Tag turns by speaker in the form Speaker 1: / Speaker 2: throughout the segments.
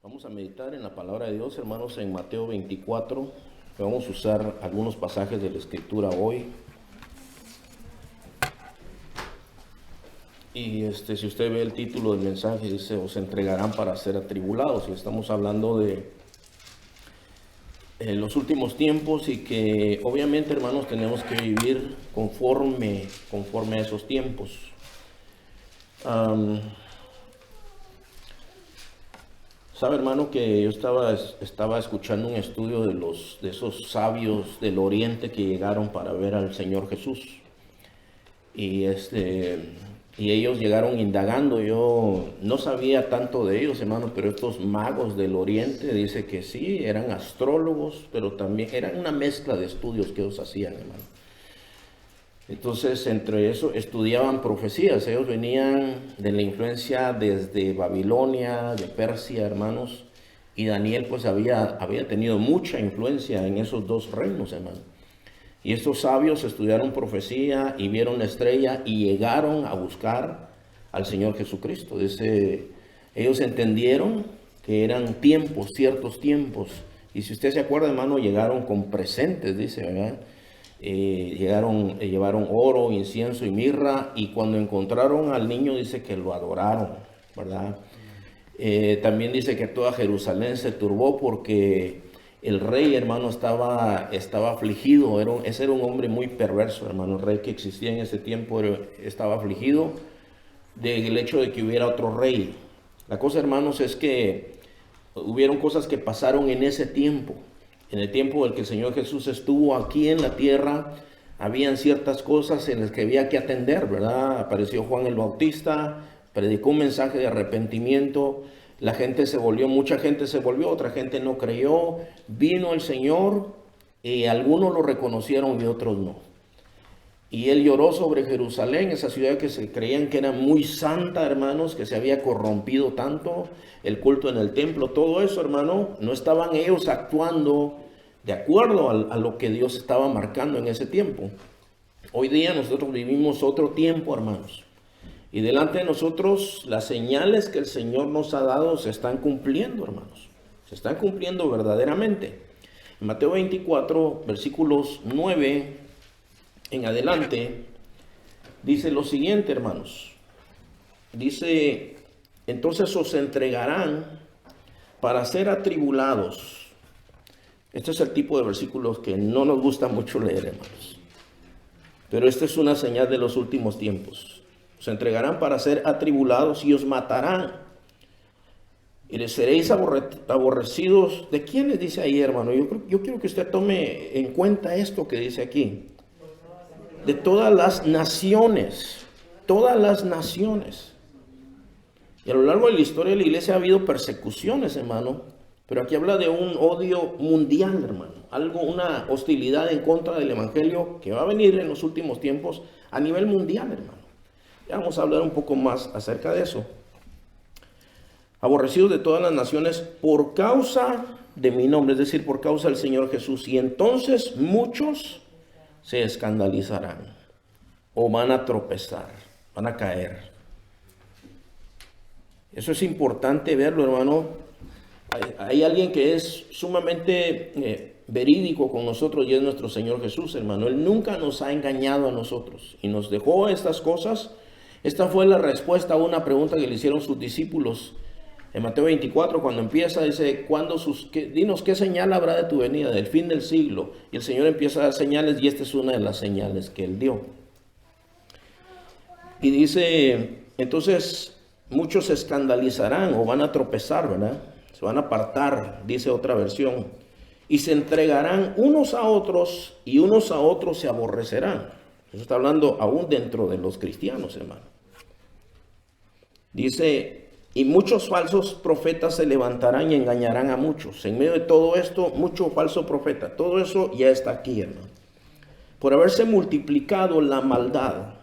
Speaker 1: Vamos a meditar en la palabra de Dios, hermanos, en Mateo 24. Vamos a usar algunos pasajes de la Escritura hoy. Y si usted ve el título del mensaje, dice, os entregarán para ser atribulados. Y estamos hablando de los últimos tiempos y que obviamente, hermanos, tenemos que vivir conforme a esos tiempos. Sabe, hermano, que yo estaba escuchando un estudio de esos sabios del Oriente que llegaron para ver al Señor Jesús. Y y ellos llegaron indagando. Yo no sabía tanto de ellos, hermano, pero estos magos del Oriente dice que sí, eran astrólogos, pero también eran una mezcla de estudios que ellos hacían, hermano. Entonces, entre eso, estudiaban profecías. Ellos venían de la influencia desde Babilonia, de Persia, hermanos. Y Daniel, pues, había tenido mucha influencia en esos dos reinos, hermano. Y estos sabios estudiaron profecía y vieron la estrella y llegaron a buscar al Señor Jesucristo. Ellos entendieron que eran tiempos, ciertos tiempos. Y si usted se acuerda, hermano, llegaron con presentes, dice, ¿verdad? Llevaron oro, incienso y mirra, y cuando encontraron al niño dice que lo adoraron, ¿verdad? También dice que toda Jerusalén se turbó porque el rey, hermano, estaba afligido. Ese era un hombre muy perverso, hermano. El rey que existía en ese tiempo estaba afligido del hecho de que hubiera otro rey. La cosa, hermanos, es que hubieron cosas que pasaron en ese tiempo. En el tiempo en el que el Señor Jesús estuvo aquí en la tierra, habían ciertas cosas en las que había que atender, ¿verdad? Apareció Juan el Bautista, predicó un mensaje de arrepentimiento, mucha gente se volvió, otra gente no creyó, vino el Señor y algunos lo reconocieron y otros no. Y él lloró sobre Jerusalén, esa ciudad que se creían que era muy santa, hermanos, que se había corrompido tanto, el culto en el templo, todo eso, hermano, no estaban ellos actuando de acuerdo a lo que Dios estaba marcando en ese tiempo. Hoy día nosotros vivimos otro tiempo, hermanos. Y delante de nosotros las señales que el Señor nos ha dado se están cumpliendo, hermanos. Se están cumpliendo verdaderamente. En Mateo 24, versículos 9 en adelante, dice lo siguiente, hermanos. Dice, entonces os entregarán para ser atribulados. Este es el tipo de versículos que no nos gusta mucho leer, hermanos. Pero esta es una señal de los últimos tiempos. Os entregarán para ser atribulados y os matarán. Y les seréis aborrecidos. ¿De quién les dice ahí, hermano? Yo quiero que usted tome en cuenta esto que dice aquí. De todas las naciones. Todas las naciones. Y a lo largo de la historia de la iglesia ha habido persecuciones, hermano. Pero aquí habla de un odio mundial, hermano. Una hostilidad en contra del evangelio que va a venir en los últimos tiempos a nivel mundial, hermano. Ya vamos a hablar un poco más acerca de eso. Aborrecidos de todas las naciones por causa de mi nombre, es decir, por causa del Señor Jesús. Y entonces muchos se escandalizarán o van a tropezar, van a caer. Eso es importante verlo, hermano. Hay alguien que es sumamente verídico con nosotros y es nuestro Señor Jesús, hermano. Él nunca nos ha engañado a nosotros y nos dejó estas cosas. Esta fue la respuesta a una pregunta que le hicieron sus discípulos. En Mateo 24, cuando empieza, dice, dinos qué señal habrá de tu venida, del fin del siglo. Y el Señor empieza a dar señales y esta es una de las señales que Él dio. Y dice, entonces muchos se escandalizarán o van a tropezar, ¿verdad? Se van a apartar, dice otra versión. Y se entregarán unos a otros y unos a otros se aborrecerán. Eso está hablando aún dentro de los cristianos, hermano. Dice, y muchos falsos profetas se levantarán y engañarán a muchos. En medio de todo esto, mucho falso profeta. Todo eso ya está aquí, hermano. Por haberse multiplicado la maldad,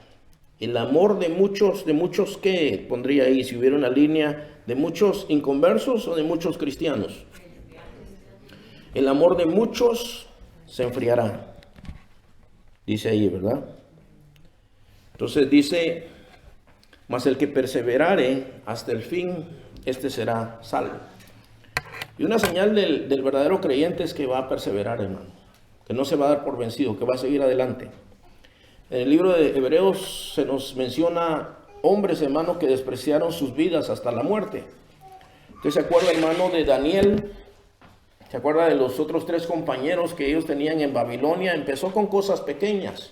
Speaker 1: el amor de muchos, ¿qué pondría ahí? Si hubiera una línea, ¿de muchos inconversos o de muchos cristianos? El amor de muchos se enfriará. Dice ahí, ¿verdad? Entonces dice, mas el que perseverare hasta el fin, este será salvo. Y una señal del verdadero creyente es que va a perseverar, hermano. Que no se va a dar por vencido, que va a seguir adelante. En el libro de Hebreos se nos menciona hombres, hermanos, que despreciaron sus vidas hasta la muerte. ¿Usted se acuerda, hermano, de Daniel? ¿Se acuerda de los otros 3 compañeros que ellos tenían en Babilonia? Empezó con cosas pequeñas.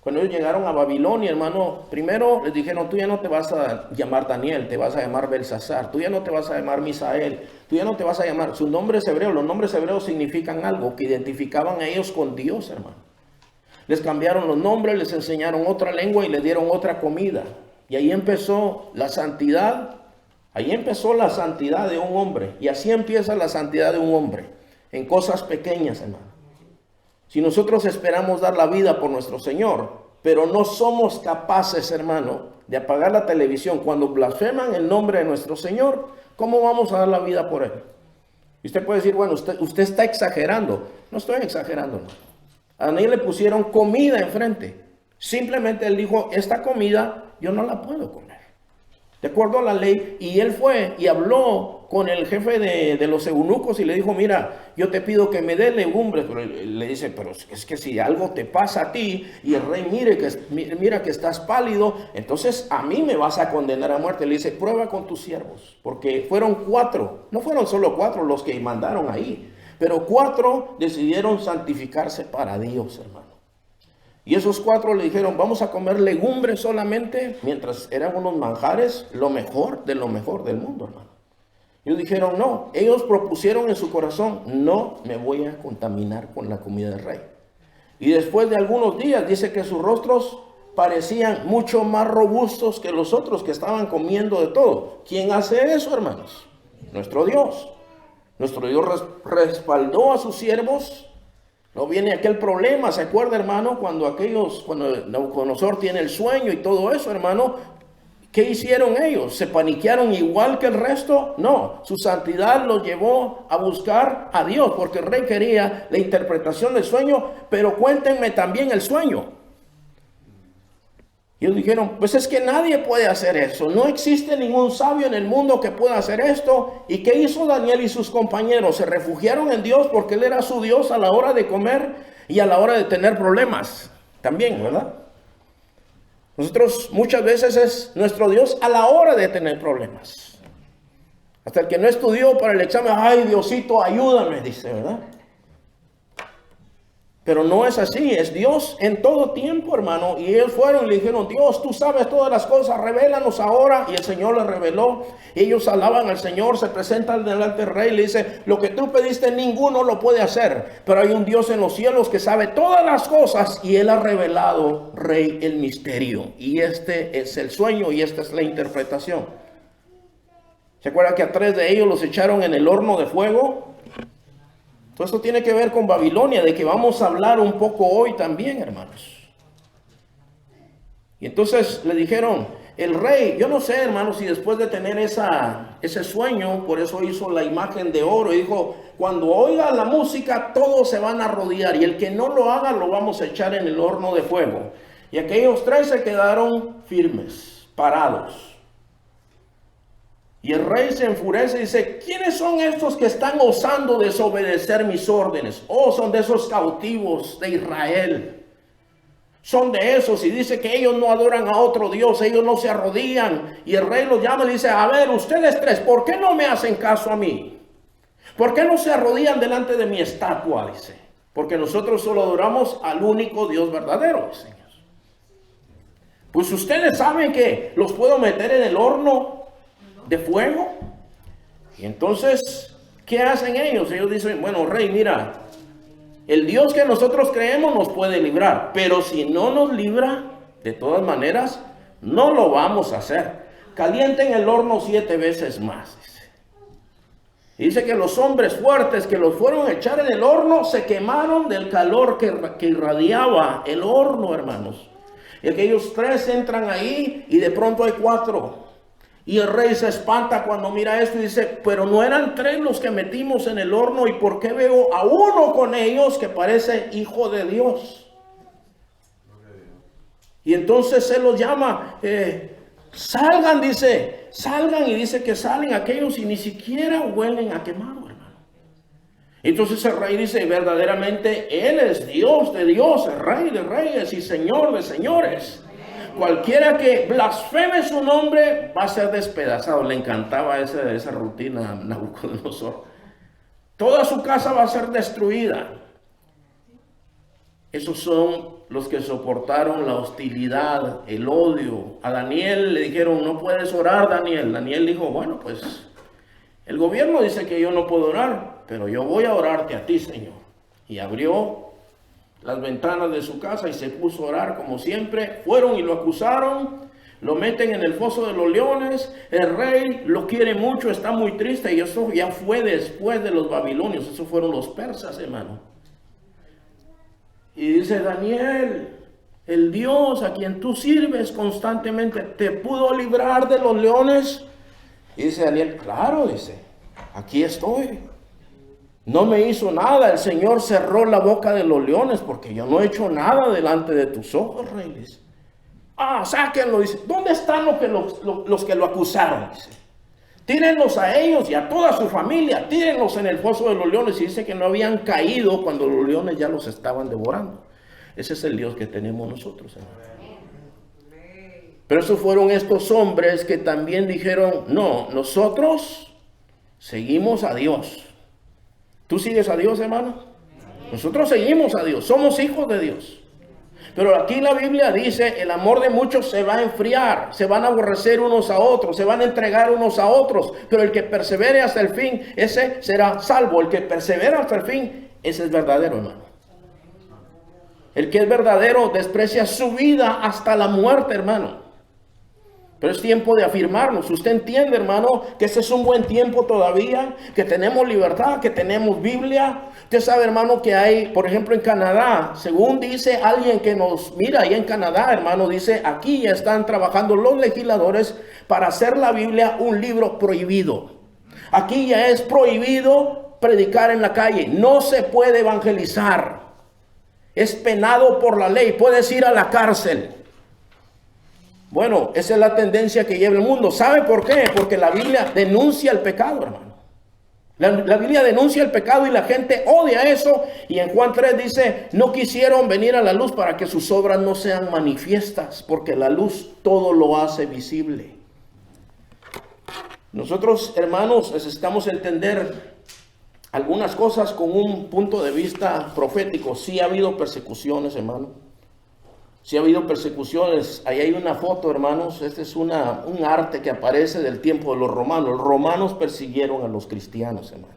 Speaker 1: Cuando ellos llegaron a Babilonia, hermano, primero les dijeron, tú ya no te vas a llamar Daniel, te vas a llamar Belsasar, tú ya no te vas a llamar Misael, tú ya no te vas a llamar, sus nombres hebreos, los nombres hebreos significan algo, que identificaban a ellos con Dios, hermano. Les cambiaron los nombres, les enseñaron otra lengua y les dieron otra comida. Y ahí empezó la santidad, de un hombre. Y así empieza la santidad de un hombre, en cosas pequeñas, hermano. Si nosotros esperamos dar la vida por nuestro Señor, pero no somos capaces, hermano, de apagar la televisión cuando blasfeman el nombre de nuestro Señor, ¿cómo vamos a dar la vida por Él? Y usted puede decir, bueno, usted está exagerando. No estoy exagerando, hermano. A Daniel le pusieron comida enfrente. Simplemente él dijo, esta comida yo no la puedo comer, de acuerdo a la ley. Y él fue y habló con el jefe de los eunucos y le dijo, mira, yo te pido que me dé legumbres. Pero le dice, pero es que si algo te pasa a ti y el rey mira que estás pálido, entonces a mí me vas a condenar a muerte. Le dice, prueba con tus siervos, porque fueron 4, no fueron solo 4 los que mandaron ahí, pero 4 decidieron santificarse para Dios, hermano. Y esos 4 le dijeron, vamos a comer legumbres solamente, mientras eran unos manjares, lo mejor del mundo, hermano. Ellos dijeron, no, ellos propusieron en su corazón, no me voy a contaminar con la comida del rey. Y después de algunos días, dice que sus rostros parecían mucho más robustos que los otros que estaban comiendo de todo. ¿Quién hace eso, hermanos? Nuestro Dios. Nuestro Dios respaldó a sus siervos. No viene aquel problema, ¿se acuerda, hermano? Cuando Nabucodonosor tiene el sueño y todo eso, hermano, ¿qué hicieron ellos? ¿Se paniquearon igual que el resto? No, su santidad los llevó a buscar a Dios, porque el rey quería la interpretación del sueño, pero cuéntenme también el sueño. Y ellos dijeron, pues es que nadie puede hacer eso, no existe ningún sabio en el mundo que pueda hacer esto. ¿Y qué hizo Daniel y sus compañeros? Se refugiaron en Dios porque Él era su Dios a la hora de comer y a la hora de tener problemas también, ¿verdad? Nosotros muchas veces es nuestro Dios a la hora de tener problemas. Hasta el que no estudió para el examen, ay Diosito, ayúdame, dice, ¿verdad? Pero no es así, es Dios en todo tiempo, hermano. Y ellos fueron y le dijeron, Dios, tú sabes todas las cosas, revélanos ahora. Y el Señor les reveló. Ellos alaban al Señor, se presentan delante del rey y le dice, lo que tú pediste ninguno lo puede hacer. Pero hay un Dios en los cielos que sabe todas las cosas y Él ha revelado, rey, el misterio. Y este es el sueño y esta es la interpretación. ¿Se acuerdan que a 3 de ellos los echaron en el horno de fuego? Todo esto tiene que ver con Babilonia, de que vamos a hablar un poco hoy también, hermanos. Y entonces le dijeron, el rey, yo no sé, hermanos, si después de tener ese sueño, por eso hizo la imagen de oro y dijo, cuando oiga la música, todos se van a rodear y el que no lo haga, lo vamos a echar en el horno de fuego. Y aquellos 3 se quedaron firmes, parados. Y el rey se enfurece y dice, ¿quiénes son estos que están osando desobedecer mis órdenes? Oh, son de esos cautivos de Israel. Son de esos y dice que ellos no adoran a otro Dios, ellos no se arrodillan. Y el rey los llama y le dice, a ver, ustedes 3, ¿por qué no me hacen caso a mí? ¿Por qué no se arrodillan delante de mi estatua? Dice, porque nosotros solo adoramos al único Dios verdadero, Señor. Pues ustedes saben que los puedo meter en el horno de fuego. Y entonces, ¿qué hacen ellos? Ellos dicen, bueno, rey, mira, el Dios que nosotros creemos nos puede librar, pero si no nos libra, de todas maneras, no lo vamos a hacer. Calienten el horno 7 veces más, dice. Y dice que los hombres fuertes que los fueron a echar en el horno se quemaron del calor que irradiaba el horno, hermanos. Y aquellos 3 entran ahí y de pronto hay 4. Y el rey se espanta cuando mira esto y dice, pero no eran 3 los que metimos en el horno, ¿y por qué veo a uno con ellos que parece hijo de Dios? Y entonces se los llama, salgan, dice, salgan, y dice que salen aquellos y ni siquiera huelen a quemado, hermano. Entonces el rey dice, verdaderamente Él es Dios de dioses, Rey de reyes y Señor de señores. Cualquiera que blasfeme su nombre va a ser despedazado. Le encantaba esa rutina a Nabucodonosor. Toda su casa va a ser destruida. Esos son los que soportaron la hostilidad, el odio. A Daniel le dijeron, no puedes orar, Daniel. Daniel dijo, bueno, pues el gobierno dice que yo no puedo orar, pero yo voy a orarte a ti, Señor. Y abrió las ventanas de su casa y se puso a orar como siempre. Fueron y lo acusaron, lo meten en el foso de los leones. El rey lo quiere mucho, está muy triste, y eso ya fue después de los babilonios. Esos fueron los persas, hermano. Y dice, Daniel, el Dios a quien tú sirves constantemente, ¿te pudo librar de los leones? Y dice Daniel, claro, dice, aquí estoy. No me hizo nada, el Señor cerró la boca de los leones porque yo no he hecho nada delante de tus ojos, reyes. Sáquenlo, dice. ¿Dónde están los que lo acusaron? Dice. Tírenlos a ellos y a toda su familia, tírenlos en el foso de los leones. Y dice que no habían caído cuando los leones ya los estaban devorando. Ese es el Dios que tenemos nosotros, hermano. Pero esos fueron estos hombres que también dijeron, no, nosotros seguimos a Dios. ¿Tú sigues a Dios, hermano? Nosotros seguimos a Dios, somos hijos de Dios. Pero aquí la Biblia dice, el amor de muchos se va a enfriar, se van a aborrecer unos a otros, se van a entregar unos a otros. Pero el que persevere hasta el fin, ese será salvo. El que persevera hasta el fin, ese es verdadero, hermano. El que es verdadero desprecia su vida hasta la muerte, hermano. Pero es tiempo de afirmarnos. Usted entiende, hermano, que este es un buen tiempo todavía, que tenemos libertad, que tenemos Biblia. Usted sabe, hermano, que hay, por ejemplo, en Canadá, según dice alguien que nos mira ahí en Canadá, hermano, dice, aquí ya están trabajando los legisladores para hacer la Biblia un libro prohibido. Aquí ya es prohibido predicar en la calle. No se puede evangelizar. Es penado por la ley. Puedes ir a la cárcel. Bueno, esa es la tendencia que lleva el mundo. ¿Sabe por qué? Porque la Biblia denuncia el pecado, hermano. La Biblia denuncia el pecado y la gente odia eso. Y en Juan 3 dice, no quisieron venir a la luz para que sus obras no sean manifiestas, porque la luz todo lo hace visible. Nosotros, hermanos, necesitamos entender algunas cosas con un punto de vista profético. Sí ha habido persecuciones, hermano. Si ha habido persecuciones. Ahí hay una foto, hermanos. Este es un arte que aparece del tiempo de los romanos. Los romanos persiguieron a los cristianos, hermanos.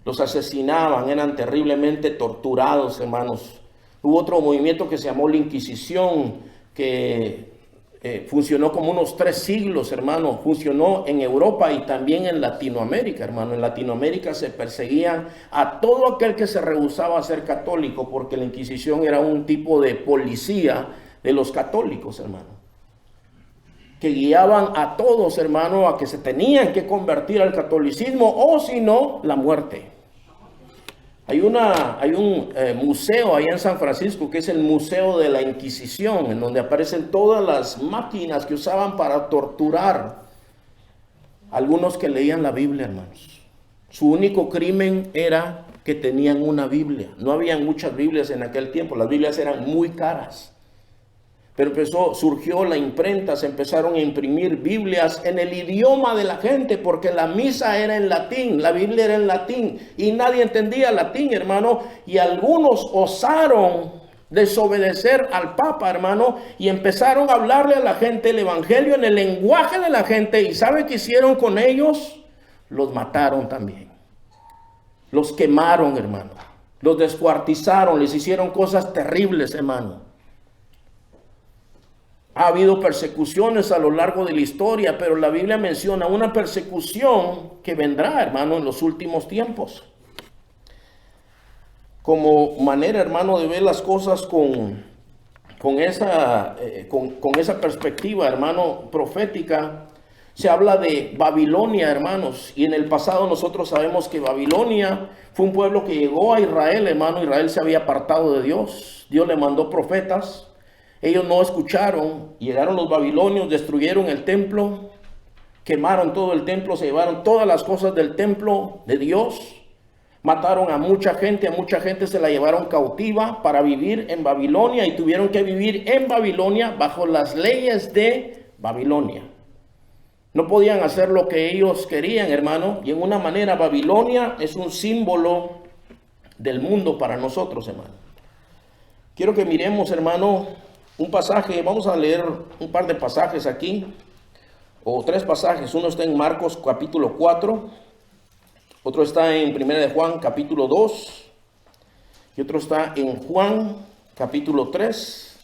Speaker 1: Los asesinaban, eran terriblemente torturados, hermanos. Hubo otro movimiento que se llamó la Inquisición, que funcionó como unos 3 siglos, hermano. Funcionó en Europa y también en Latinoamérica, hermano. En Latinoamérica se perseguían a todo aquel que se rehusaba a ser católico, porque la Inquisición era un tipo de policía de los católicos, hermano, que guiaban a todos, hermano, a que se tenían que convertir al catolicismo, o si no, la muerte. Hay un museo allá en San Francisco que es el Museo de la Inquisición, en donde aparecen todas las máquinas que usaban para torturar a algunos que leían la Biblia, hermanos. Su único crimen era que tenían una Biblia. No habían muchas Biblias en aquel tiempo, las Biblias eran muy caras. Pero surgió la imprenta, se empezaron a imprimir Biblias en el idioma de la gente, porque la misa era en latín, la Biblia era en latín, y nadie entendía latín, hermano, y algunos osaron desobedecer al Papa, hermano, y empezaron a hablarle a la gente el evangelio en el lenguaje de la gente, y ¿sabe qué hicieron con ellos? Los mataron también, los quemaron, hermano, los descuartizaron, les hicieron cosas terribles, hermano. Ha habido persecuciones a lo largo de la historia, pero la Biblia menciona una persecución que vendrá, hermano, en los últimos tiempos. Como manera, hermano, de ver las cosas con esa perspectiva, hermano, profética, se habla de Babilonia, hermanos. Y en el pasado nosotros sabemos que Babilonia fue un pueblo que llegó a Israel, hermano. Israel se había apartado de Dios. Dios le mandó profetas. Ellos no escucharon, llegaron los babilonios, destruyeron el templo, quemaron todo el templo, se llevaron todas las cosas del templo de Dios. Mataron a mucha gente se la llevaron cautiva para vivir en Babilonia y tuvieron que vivir en Babilonia bajo las leyes de Babilonia. No podían hacer lo que ellos querían, hermano, y en una manera Babilonia es un símbolo del mundo para nosotros, hermano. Quiero que miremos, hermano, un pasaje. Vamos a leer un par de pasajes aquí, o 3 pasajes. Uno está en Marcos capítulo 4, otro está en 1 de Juan capítulo 2, y otro está en Juan capítulo 3.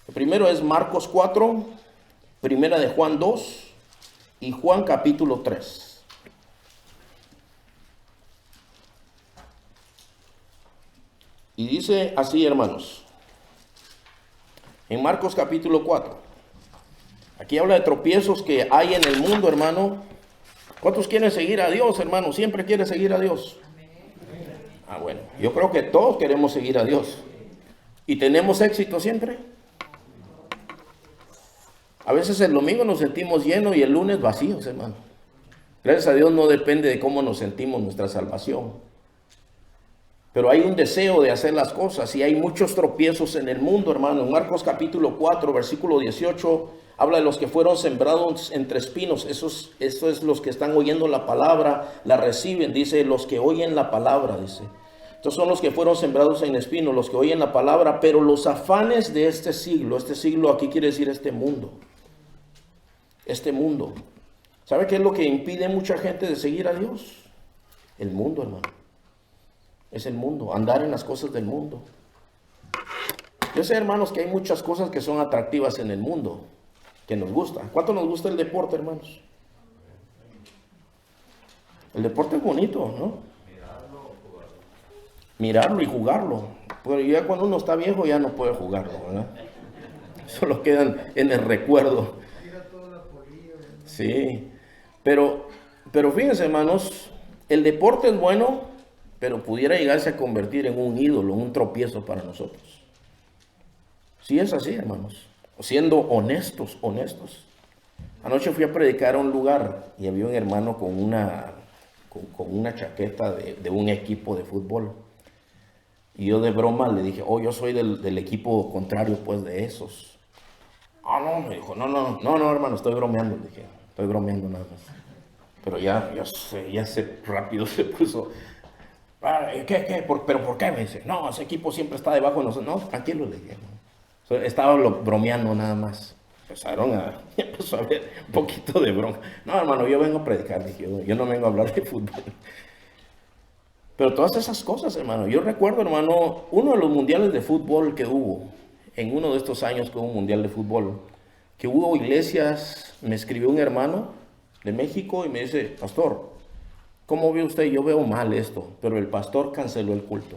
Speaker 1: El primero es Marcos 4, 1 de Juan 2 y Juan capítulo 3. Y dice así, hermanos, en Marcos capítulo 4. Aquí habla de tropiezos que hay en el mundo, hermano. ¿Cuántos quieren seguir a Dios, hermano? ¿Siempre quiere seguir a Dios? Ah, bueno, yo creo que todos queremos seguir a Dios. ¿Y tenemos éxito siempre? A veces el domingo nos sentimos llenos y el lunes vacíos, hermano. Gracias a Dios no depende de cómo nos sentimos nuestra salvación. Pero hay un deseo de hacer las cosas y hay muchos tropiezos en el mundo, hermano. En Marcos capítulo 4, versículo 18, habla de los que fueron sembrados entre espinos. Esos es los que están oyendo la palabra, la reciben. Dice, los que oyen la palabra, dice. Estos son los que fueron sembrados en espinos, los que oyen la palabra, pero los afanes de este siglo aquí quiere decir este mundo. Este mundo. ¿Sabe qué es lo que impide mucha gente de seguir a Dios? El mundo, hermano. Es el mundo, andar en las cosas del mundo. Yo sé, hermanos, que hay muchas cosas que son atractivas en el mundo, que nos gustan. ¿Cuánto nos gusta el deporte, hermanos? El deporte es bonito, ¿no? Mirarlo y jugarlo. Pero ya cuando uno está viejo ya no puede jugarlo, ¿verdad? Solo quedan en el recuerdo. Sí, pero fíjense, hermanos, el deporte es bueno, pero pudiera llegarse a convertir en un ídolo, un tropiezo para nosotros. Sí es así, hermanos. Siendo honestos. Anoche fui a predicar a un lugar y había un hermano con una chaqueta de un equipo de fútbol. Y yo de broma le dije, yo soy del equipo contrario, pues, de esos. No, me dijo, no, hermano, estoy bromeando. Le dije, estoy bromeando nada más. Pero ya rápido se puso... ¿Qué? ¿Pero por qué? Me dice, no, ese equipo siempre está debajo de nosotros. No, tranquilo, le dije. Estaba bromeando nada más. Empezó a ver un poquito de broma. No, hermano, yo vengo a predicar, dije, yo no vengo a hablar de fútbol. Pero todas esas cosas, hermano. Yo recuerdo, hermano, uno de los mundiales de fútbol que hubo, en uno de estos años que hubo un mundial de fútbol, que hubo iglesias, me escribió un hermano de México y me dice, pastor, ¿cómo ve usted? Yo veo mal esto, pero el pastor canceló el culto.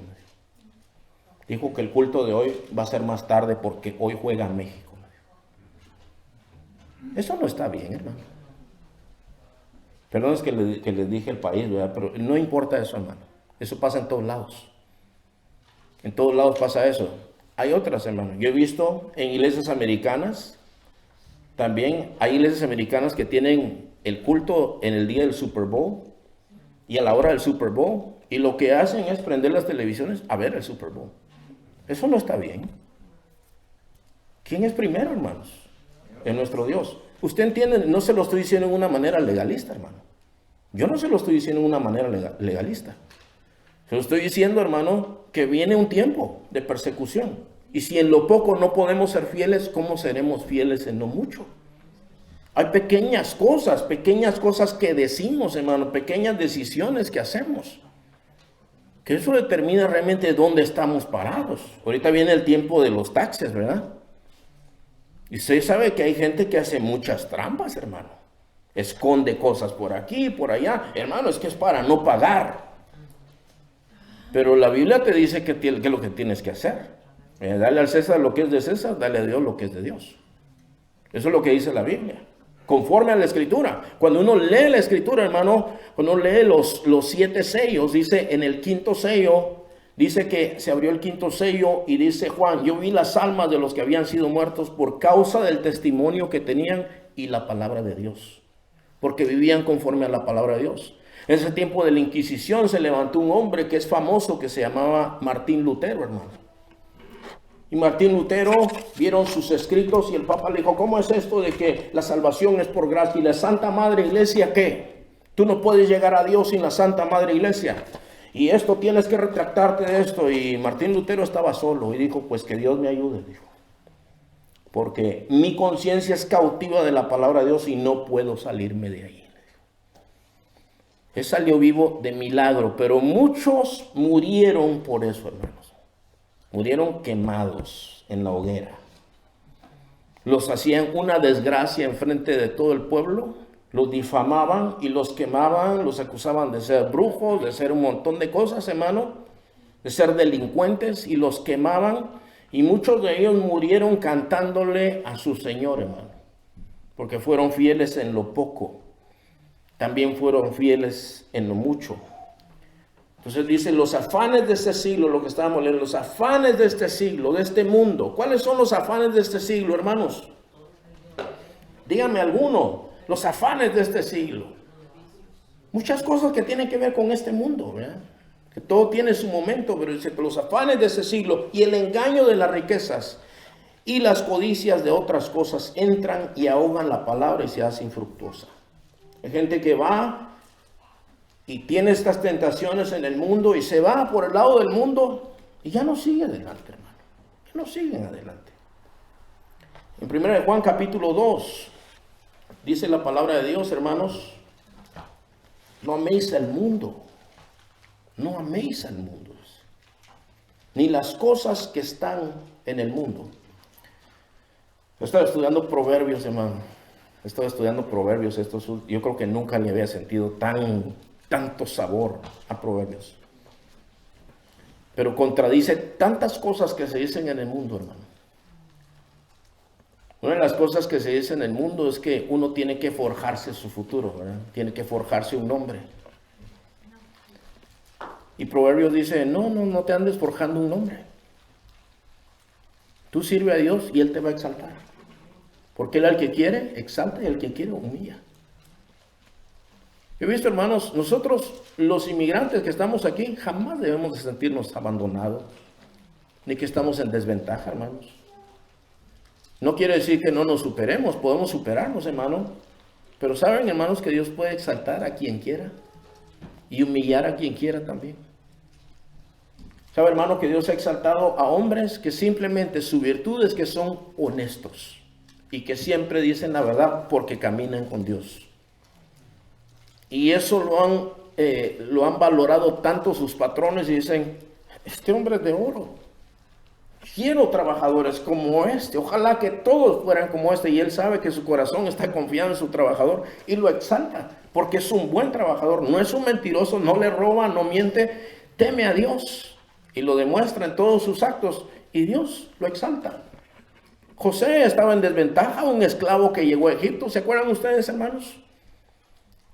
Speaker 1: Dijo que el culto de hoy va a ser más tarde porque hoy juega México. Eso no está bien, hermano. Perdón, es que les dije el país, ¿verdad? Pero no importa eso, hermano. Eso pasa en todos lados. En todos lados pasa eso. Hay otras, hermano. Yo he visto en iglesias americanas, también hay iglesias americanas que tienen el culto en el día del Super Bowl y a la hora del Super Bowl, y lo que hacen es prender las televisiones a ver el Super Bowl. Eso no está bien. ¿Quién es primero, hermanos? Es nuestro Dios. Usted entiende, no se lo estoy diciendo en una manera legalista, hermano. Yo no se lo estoy diciendo en una manera legalista. Se lo estoy diciendo, hermano, que viene un tiempo de persecución. Y si en lo poco no podemos ser fieles, ¿cómo seremos fieles en lo mucho? Hay pequeñas cosas que decimos, hermano, pequeñas decisiones que hacemos, que eso determina realmente dónde estamos parados. Ahorita viene el tiempo de los taxes, ¿verdad? Y usted sabe que hay gente que hace muchas trampas, hermano. Esconde cosas por aquí, por allá. Hermano, es que es para no pagar. Pero la Biblia te dice que es lo que tienes que hacer. Dale al César lo que es de César, dale a Dios lo que es de Dios. Eso es lo que dice la Biblia. Conforme a la Escritura. Cuando uno lee la Escritura, hermano, cuando uno lee los 7 sellos, dice en el 5.º sello, dice que se abrió el 5.º sello y dice Juan, yo vi las almas de los que habían sido muertos por causa del testimonio que tenían y la palabra de Dios. Porque vivían conforme a la palabra de Dios. En ese tiempo de la Inquisición se levantó un hombre que es famoso, que se llamaba Martín Lutero, hermano. Y Martín Lutero vieron sus escritos y el Papa le dijo, ¿cómo es esto de que la salvación es por gracia? ¿Y la Santa Madre Iglesia qué? Tú no puedes llegar a Dios sin la Santa Madre Iglesia. Y esto tienes que retractarte de esto. Y Martín Lutero estaba solo y dijo, pues que Dios me ayude, dijo. Porque mi conciencia es cautiva de la palabra de Dios y no puedo salirme de ahí. Él salió vivo de milagro, pero muchos murieron por eso, hermanos. Murieron quemados en la hoguera. Los hacían una desgracia en frente de todo el pueblo. Los difamaban y los quemaban. Los acusaban de ser brujos, de ser un montón de cosas, hermano. De ser delincuentes y los quemaban. Y muchos de ellos murieron cantándole a su Señor, hermano. Porque fueron fieles en lo poco. También fueron fieles en lo mucho. Entonces dice, los afanes de este siglo, lo que estábamos leyendo, los afanes de este siglo, de este mundo. ¿Cuáles son los afanes de este siglo, hermanos? Dígame alguno, los afanes de este siglo. Muchas cosas que tienen que ver con este mundo, ¿verdad? Que todo tiene su momento, pero dice que los afanes de este siglo y el engaño de las riquezas y las codicias de otras cosas entran y ahogan la palabra y se hace infructuosa. Hay gente que va y tiene estas tentaciones en el mundo y se va por el lado del mundo y ya no sigue adelante, hermano. Ya no siguen adelante. En 1 Juan capítulo 2 dice la palabra de Dios, hermanos, no améis al mundo, no améis al mundo, ni las cosas que están en el mundo. Yo estaba estudiando Proverbios, hermano. Estoy estudiando Proverbios, yo creo que nunca le había sentido tanto sabor a Proverbios. Pero contradice tantas cosas que se dicen en el mundo, hermano. Una de las cosas que se dice en el mundo es que uno tiene que forjarse su futuro, ¿verdad? Tiene que forjarse un nombre. Y Proverbios dice, no te andes forjando un nombre. Tú sirve a Dios y Él te va a exaltar. Porque Él al que quiere, exalta y al que quiere, humilla. He visto, hermanos, nosotros los inmigrantes que estamos aquí, jamás debemos de sentirnos abandonados, ni que estamos en desventaja, hermanos. No quiere decir que no nos superemos, podemos superarnos, hermano. Pero saben, hermanos, que Dios puede exaltar a quien quiera y humillar a quien quiera también. Sabe, hermano, que Dios ha exaltado a hombres que simplemente su virtud es que son honestos y que siempre dicen la verdad porque caminan con Dios. Y eso lo han valorado tanto sus patrones y dicen, este hombre es de oro. Quiero trabajadores como este. Ojalá que todos fueran como este. Y él sabe que su corazón está confiado en su trabajador y lo exalta porque es un buen trabajador. No es un mentiroso, no le roba, no miente. Teme a Dios y lo demuestra en todos sus actos y Dios lo exalta. José estaba en desventaja, un esclavo que llegó a Egipto. ¿Se acuerdan ustedes, hermanos?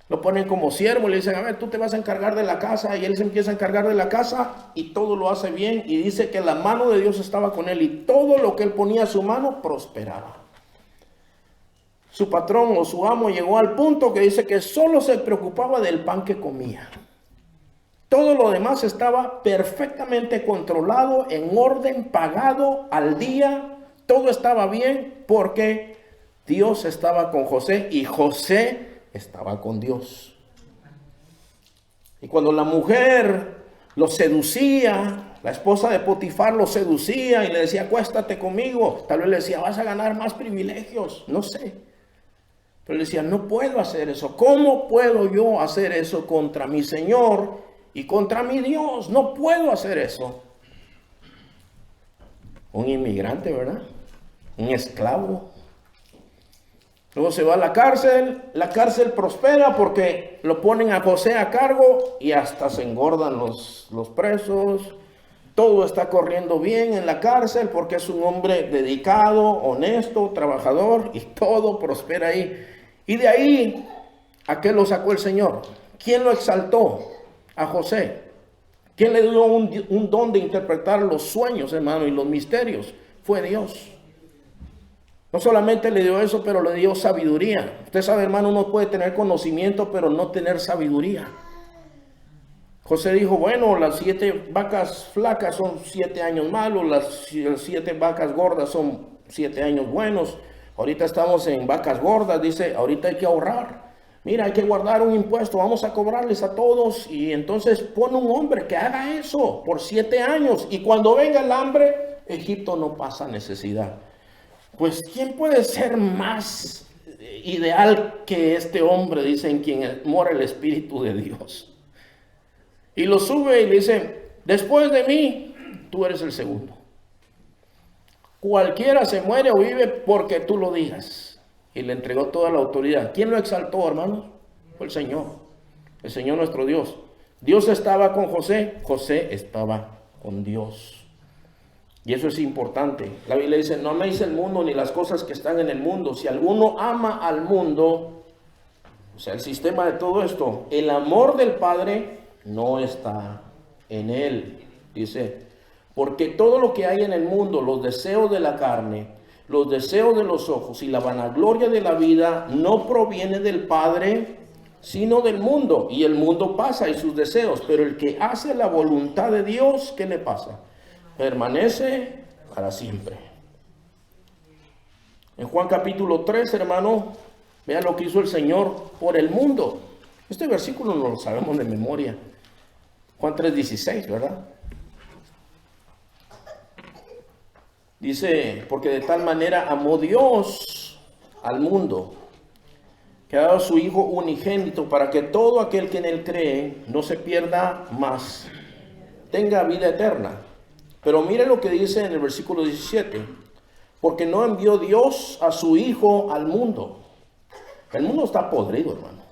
Speaker 1: Lo ponen como siervo y le dicen, a ver, tú te vas a encargar de la casa. Y él se empieza a encargar de la casa y todo lo hace bien. Y dice que la mano de Dios estaba con él y todo lo que él ponía a su mano prosperaba. Su patrón o su amo llegó al punto que dice que solo se preocupaba del pan que comía. Todo lo demás estaba perfectamente controlado, en orden, pagado al día. Todo estaba bien porque Dios estaba con José y José estaba con Dios. Y cuando la mujer lo seducía, la esposa de Potifar lo seducía y le decía, acuéstate conmigo, tal vez le decía, vas a ganar más privilegios, no sé. Pero le decía, no puedo hacer eso. ¿Cómo puedo yo hacer eso contra mi Señor y contra mi Dios? No puedo hacer eso. Un inmigrante, ¿verdad? Un esclavo. Luego se va a la cárcel prospera porque lo ponen a José a cargo y hasta se engordan los presos. Todo está corriendo bien en la cárcel porque es un hombre dedicado, honesto, trabajador y todo prospera ahí. Y de ahí, ¿a qué lo sacó el Señor? ¿Quién lo exaltó? A José. ¿Quién le dio un don de interpretar los sueños, hermano, y los misterios? Fue Dios. No solamente le dio eso, pero le dio sabiduría. Usted sabe, hermano, uno puede tener conocimiento, pero no tener sabiduría. José dijo, bueno, las 7 vacas flacas son 7 años malos, las 7 vacas gordas son 7 años buenos. Ahorita estamos en vacas gordas, dice, ahorita hay que ahorrar. Mira, hay que guardar un impuesto, vamos a cobrarles a todos. Y entonces pone un hombre que haga eso por 7 años. Y cuando venga el hambre, Egipto no pasa necesidad. Pues, ¿quién puede ser más ideal que este hombre? Dice, en quien mora el Espíritu de Dios. Y lo sube y le dice, después de mí, tú eres el segundo. Cualquiera se muere o vive porque tú lo digas. Y le entregó toda la autoridad. ¿Quién lo exaltó, hermanos? Fue el Señor nuestro Dios. Dios estaba con José, José estaba con Dios. Y eso es importante. La Biblia dice, no améis el mundo ni las cosas que están en el mundo. Si alguno ama al mundo, o sea, el sistema de todo esto, el amor del Padre no está en él. Dice, porque todo lo que hay en el mundo, los deseos de la carne, los deseos de los ojos y la vanagloria de la vida, no proviene del Padre, sino del mundo. Y el mundo pasa y sus deseos, pero el que hace la voluntad de Dios, ¿qué le pasa? Permanece para siempre. En Juan capítulo 3, hermano, vean lo que hizo el Señor por el mundo. Este versículo no lo sabemos de memoria. Juan 3:16, ¿verdad? Dice, porque de tal manera amó Dios al mundo, que ha dado a su Hijo unigénito, para que todo aquel que en él cree no se pierda, mas tenga vida eterna. Pero mire lo que dice en el versículo 17, porque no envió Dios a su Hijo al mundo. El mundo está podrido, hermano.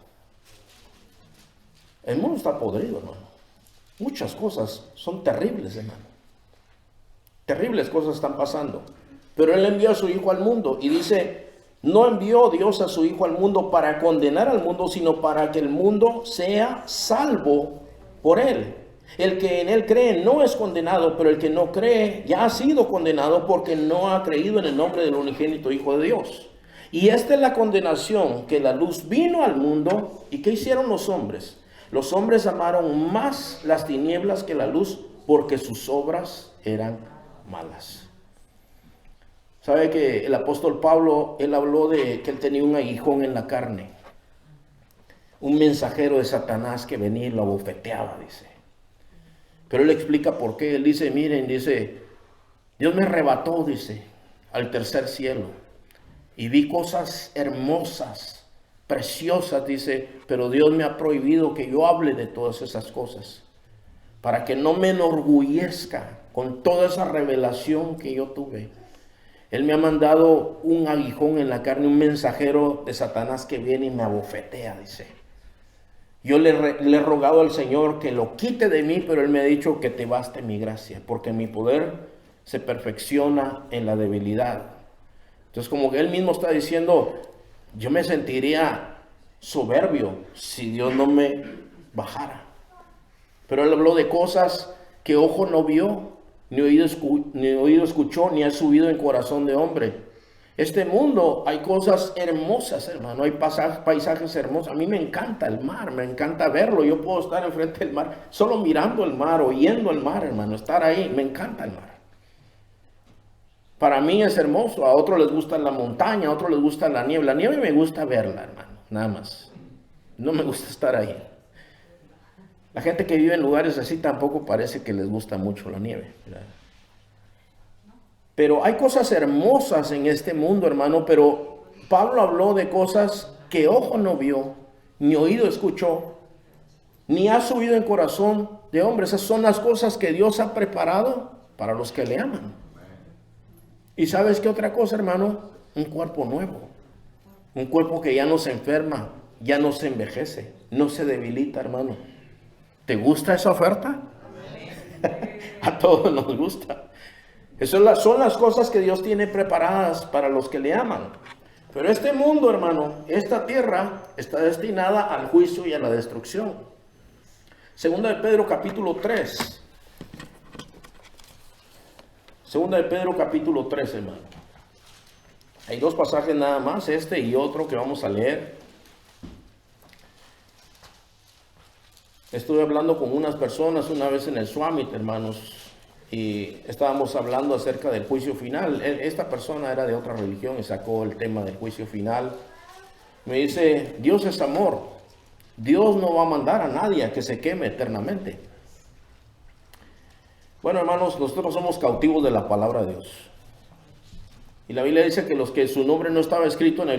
Speaker 1: El mundo está podrido, hermano. Muchas cosas son terribles, hermano. Terribles cosas están pasando. Pero Él envió a su Hijo al mundo. Y dice, no envió Dios a su Hijo al mundo para condenar al mundo, sino para que el mundo sea salvo por Él. El que en Él cree no es condenado, pero el que no cree ya ha sido condenado porque no ha creído en el nombre del unigénito Hijo de Dios. Y esta es la condenación, que la luz vino al mundo. ¿Y qué hicieron los hombres? Los hombres amaron más las tinieblas que la luz, porque sus obras eran malas. ¿Sabe que el apóstol Pablo, él habló de que él tenía un aguijón en la carne? Un mensajero de Satanás que venía y lo abofeteaba, dice. Pero él explica por qué. Él dice, miren, dice, Dios me arrebató, dice, al tercer cielo. Y vi cosas hermosas, preciosas, dice, pero Dios me ha prohibido que yo hable de todas esas cosas, para que no me enorgullezca con toda esa revelación que yo tuve. Él me ha mandado un aguijón en la carne, un mensajero de Satanás que viene y me abofetea, dice. Yo le he rogado al Señor que lo quite de mí, pero Él me ha dicho que te baste mi gracia, porque mi poder se perfecciona en la debilidad. Entonces, como que Él mismo está diciendo, yo me sentiría soberbio si Dios no me bajara. Pero Él habló de cosas que ojo no vio, ni oído escuchó, ni ha subido en corazón de hombre. Este mundo hay cosas hermosas, hermano, hay paisajes hermosos. A mí me encanta el mar, me encanta verlo. Yo puedo estar enfrente del mar, solo mirando el mar, oyendo el mar, hermano, estar ahí. Me encanta el mar. Para mí es hermoso, a otros les gusta la montaña, a otros les gusta la nieve. La nieve me gusta verla, hermano, nada más. No me gusta estar ahí. La gente que vive en lugares así tampoco parece que les gusta mucho la nieve, ¿verdad? Pero hay cosas hermosas en este mundo, hermano, pero Pablo habló de cosas que ojo no vio, ni oído escuchó, ni ha subido en corazón de hombre. Esas son las cosas que Dios ha preparado para los que le aman. ¿Y sabes qué otra cosa, hermano? Un cuerpo nuevo. Un cuerpo que ya no se enferma, ya no se envejece, no se debilita, hermano. ¿Te gusta esa oferta? A todos nos gusta. Esas son las cosas que Dios tiene preparadas para los que le aman. Pero este mundo, hermano, esta tierra está destinada al juicio y a la destrucción. Segunda de Pedro capítulo 3. Segunda de Pedro capítulo 3, hermano. Hay dos pasajes nada más, este y otro que vamos a leer. Estuve hablando con unas personas una vez en el Summit, hermanos, y estábamos hablando acerca del juicio final. Esta persona era de otra religión y sacó el tema del juicio final. Me dice, Dios es amor. Dios no va a mandar a nadie a que se queme eternamente. Bueno, hermanos, nosotros somos cautivos de la palabra de Dios. Y la Biblia dice que los que su nombre no estaba escrito en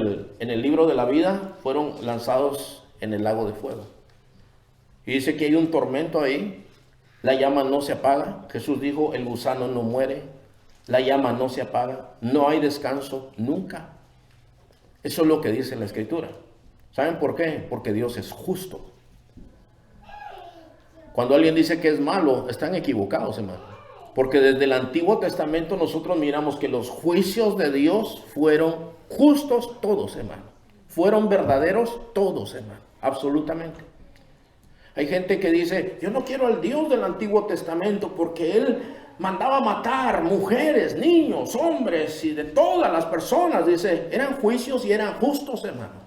Speaker 1: el libro de la vida fueron lanzados en el lago de fuego. Y dice que hay un tormento ahí. La llama no se apaga. Jesús dijo, el gusano no muere. La llama no se apaga. No hay descanso nunca. Eso es lo que dice la Escritura. ¿Saben por qué? Porque Dios es justo. Cuando alguien dice que es malo, están equivocados, hermano. Porque desde el Antiguo Testamento nosotros miramos que los juicios de Dios fueron justos todos, hermano. Fueron verdaderos todos, hermano. Absolutamente. Hay gente que dice, yo no quiero al Dios del Antiguo Testamento porque Él mandaba matar mujeres, niños, hombres y de todas las personas. Dice, eran juicios y eran justos, hermano.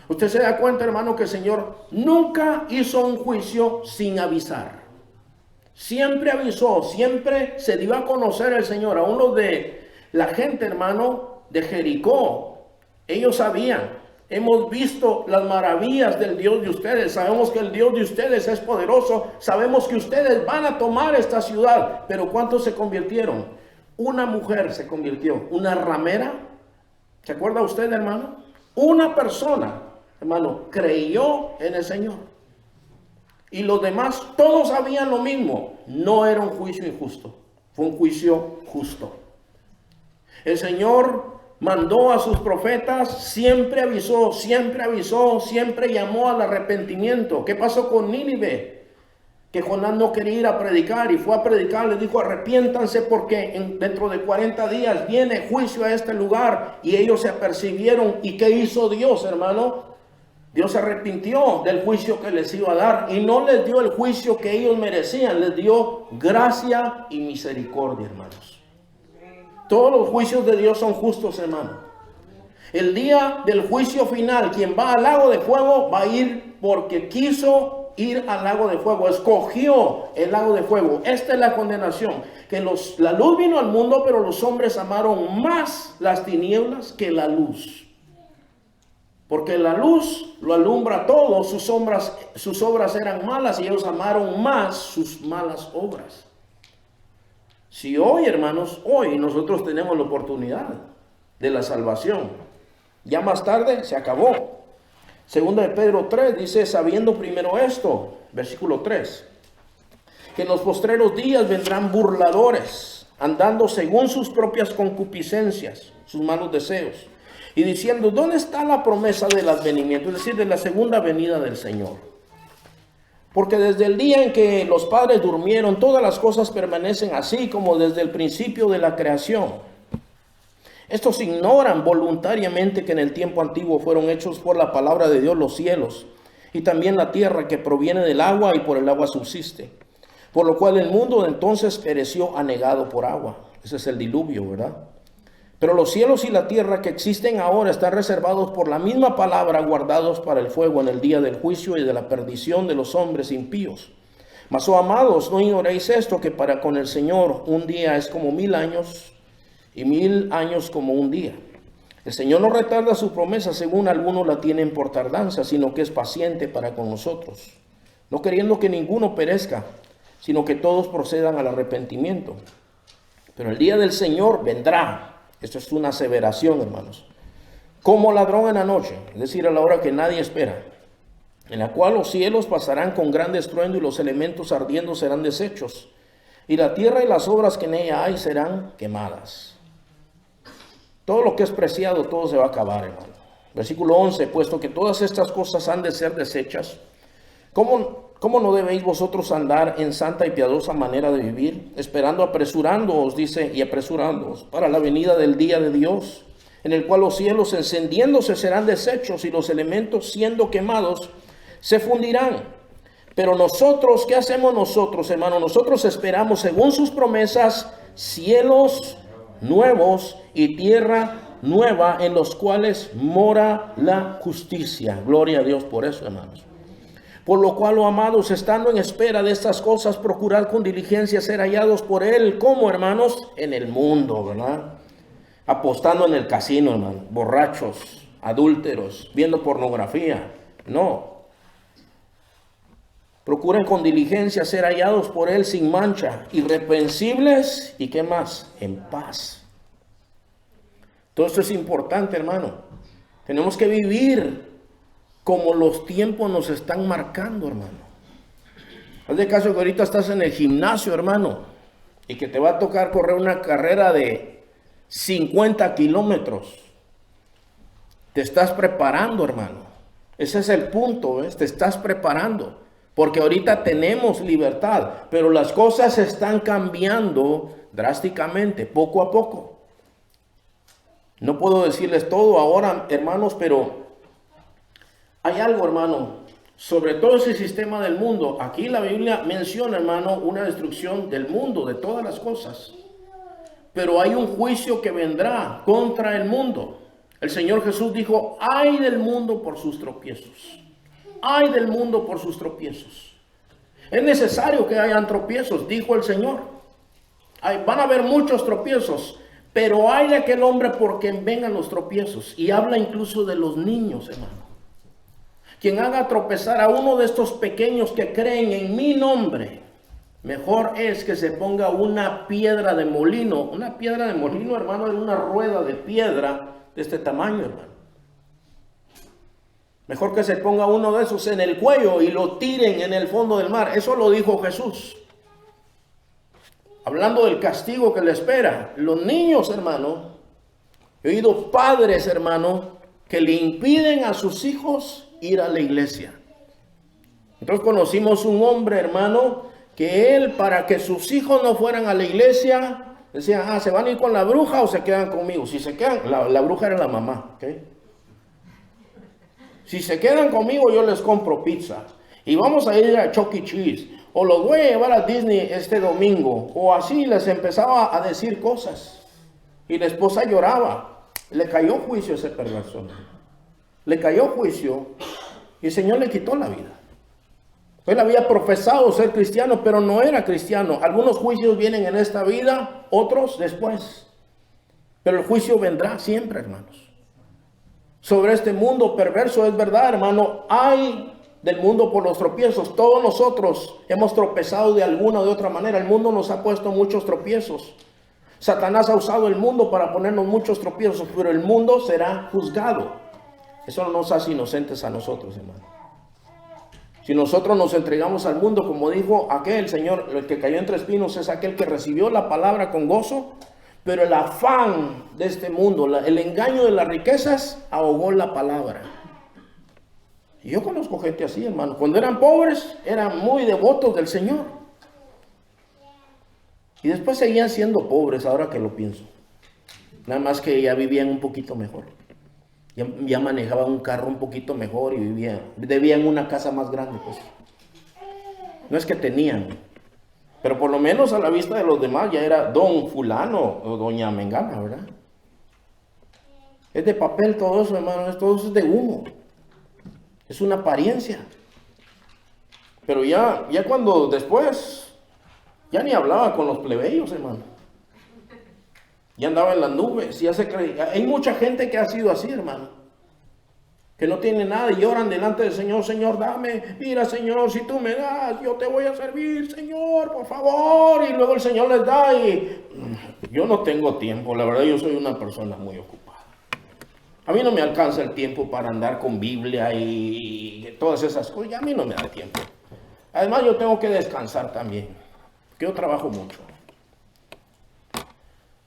Speaker 1: Usted se da cuenta, hermano, que el Señor nunca hizo un juicio sin avisar. Siempre avisó, siempre se dio a conocer el Señor. A uno de la gente, hermano, de Jericó, ellos sabían. Hemos visto las maravillas del Dios de ustedes. Sabemos que el Dios de ustedes es poderoso. Sabemos que ustedes van a tomar esta ciudad. Pero ¿cuántos se convirtieron? Una mujer se convirtió. Una ramera. ¿Se acuerda usted, hermano? Una persona, hermano, creyó en el Señor. Y los demás, todos sabían lo mismo. No era un juicio injusto. Fue un juicio justo. El Señor mandó a sus profetas, siempre avisó, siempre llamó al arrepentimiento. ¿Qué pasó con Nínive? Que Jonás no quería ir a predicar y fue a predicar, les dijo arrepiéntanse porque dentro de 40 días viene juicio a este lugar. Y ellos se apercibieron. ¿Y qué hizo Dios, hermano? Dios se arrepintió del juicio que les iba a dar y no les dio el juicio que ellos merecían, les dio gracia y misericordia, hermanos. Todos los juicios de Dios son justos, hermano. El día del juicio final, quien va al lago de fuego va a ir porque quiso ir al lago de fuego, escogió el lago de fuego. Esta es la condenación, que la luz vino al mundo, pero los hombres amaron más las tinieblas que la luz. Porque la luz lo alumbra todo, sus obras eran malas y ellos amaron más sus malas obras. Si hoy, hermanos, hoy nosotros tenemos la oportunidad de la salvación, ya más tarde se acabó. Segunda de Pedro 3 dice, sabiendo primero esto, versículo 3, que en los postreros días vendrán burladores, andando según sus propias concupiscencias, sus malos deseos, y diciendo, ¿dónde está la promesa del advenimiento? Es decir, de la segunda venida del Señor. Porque desde el día en que los padres durmieron, todas las cosas permanecen así como desde el principio de la creación. Estos ignoran voluntariamente que en el tiempo antiguo fueron hechos por la palabra de Dios los cielos y también la tierra que proviene del agua y por el agua subsiste. Por lo cual el mundo de entonces pereció anegado por agua. Ese es el diluvio, ¿verdad? Pero los cielos y la tierra que existen ahora están reservados por la misma palabra, guardados para el fuego en el día del juicio y de la perdición de los hombres impíos. Mas, oh amados, no ignoréis esto, que para con el Señor un día es como 1000 años y 1000 años como un día. El Señor no retarda su promesa según algunos la tienen por tardanza, sino que es paciente para con nosotros, no queriendo que ninguno perezca, sino que todos procedan al arrepentimiento. Pero el día del Señor vendrá. Esto es una aseveración, hermanos. Como ladrón en la noche, es decir, a la hora que nadie espera, en la cual los cielos pasarán con gran estruendo y los elementos ardiendo serán deshechos, y la tierra y las obras que en ella hay serán quemadas. Todo lo que es preciado, todo se va a acabar, hermano. Versículo 11, puesto que todas estas cosas han de ser deshechas, ¿Cómo no debéis vosotros andar en santa y piadosa manera de vivir, apresurándoos, dice, y apresurándoos para la venida del día de Dios, en el cual los cielos encendiéndose serán deshechos y los elementos siendo quemados se fundirán? Pero nosotros, ¿qué hacemos nosotros, hermano? Nosotros esperamos, según sus promesas, cielos nuevos y tierra nueva en los cuales mora la justicia. Gloria a Dios por eso, hermanos. Por lo cual, oh amados, estando en espera de estas cosas, procurad con diligencia ser hallados por Él. ¿Cómo, hermanos? En el mundo, ¿verdad? Apostando en el casino, hermano. Borrachos, adúlteros, viendo pornografía. No. Procuren con diligencia ser hallados por Él sin mancha, irreprensibles y ¿qué más? En paz. Todo esto es importante, hermano. Tenemos que vivir como los tiempos nos están marcando, hermano. Haz de caso que ahorita estás en el gimnasio, hermano, y que te va a tocar correr una carrera de 50 kilómetros. Te estás preparando, hermano. Ese es el punto, ¿ves? Te estás preparando. Porque ahorita tenemos libertad, pero las cosas están cambiando drásticamente, poco a poco. No puedo decirles todo ahora, hermanos, pero hay algo, hermano, sobre todo ese sistema del mundo. Aquí la Biblia menciona, hermano, una destrucción del mundo, de todas las cosas. Pero hay un juicio que vendrá contra el mundo. El Señor Jesús dijo, ay del mundo por sus tropiezos. Ay del mundo por sus tropiezos. Es necesario que hayan tropiezos, dijo el Señor. Van a haber muchos tropiezos, pero hay de aquel hombre por quien vengan los tropiezos. Y habla incluso de los niños, hermano. Quien haga tropezar a uno de estos pequeños que creen en mi nombre, mejor es que se ponga una piedra de molino. Una piedra de molino, hermano, es una rueda de piedra de este tamaño, hermano. Mejor que se ponga uno de esos en el cuello y lo tiren en el fondo del mar. Eso lo dijo Jesús. Hablando del castigo que le espera. Los niños, hermano, he oído padres, hermano, que le impiden a sus hijos ir a la iglesia. Entonces conocimos un hombre, hermano, que él, para que sus hijos no fueran a la iglesia, decía, ¿se van a ir con la bruja o se quedan conmigo? Si se quedan, la bruja era la mamá, ¿ok? Si se quedan conmigo, yo les compro pizza. Y vamos a ir a Chuck E. Cheese. O los voy a llevar a Disney este domingo. O así les empezaba a decir cosas. Y la esposa lloraba. Le cayó juicio a ese perverso. Le cayó juicio. Y el Señor le quitó la vida. Él había profesado ser cristiano, pero no era cristiano. Algunos juicios vienen en esta vida, otros después. Pero el juicio vendrá siempre, hermanos. Sobre este mundo perverso, es verdad, hermano, hay del mundo por los tropiezos. Todos nosotros hemos tropezado de alguna o de otra manera. El mundo nos ha puesto muchos tropiezos. Satanás ha usado el mundo para ponernos muchos tropiezos, pero el mundo será juzgado. Eso no nos hace inocentes a nosotros, hermano. Si nosotros nos entregamos al mundo, como dijo aquel Señor, el que cayó entre espinos es aquel que recibió la palabra con gozo, pero el afán de este mundo, el engaño de las riquezas, ahogó la palabra. Y yo conozco gente así, hermano. Cuando eran pobres, eran muy devotos del Señor. Y después seguían siendo pobres, ahora que lo pienso. Nada más que ya vivían un poquito mejor. Ya manejaban un carro un poquito mejor y debían una casa más grande, pues. No es que tenían, pero por lo menos a la vista de los demás ya era don fulano o doña mengana, ¿verdad? Es de papel todo eso, hermano, todo eso es de humo. Es una apariencia. Pero ya cuando después, ya ni hablaba con los plebeyos, hermano. Ya andaba en las nubes, ya se creía. Hay mucha gente que ha sido así, hermano. Que no tiene nada y lloran delante del Señor. Señor, dame. Mira, Señor, si tú me das, yo te voy a servir, Señor, por favor. Y luego el Señor les da y yo no tengo tiempo. La verdad, yo soy una persona muy ocupada. A mí no me alcanza el tiempo para andar con Biblia y todas esas cosas. A mí no me da tiempo. Además, yo tengo que descansar también. Porque yo trabajo mucho.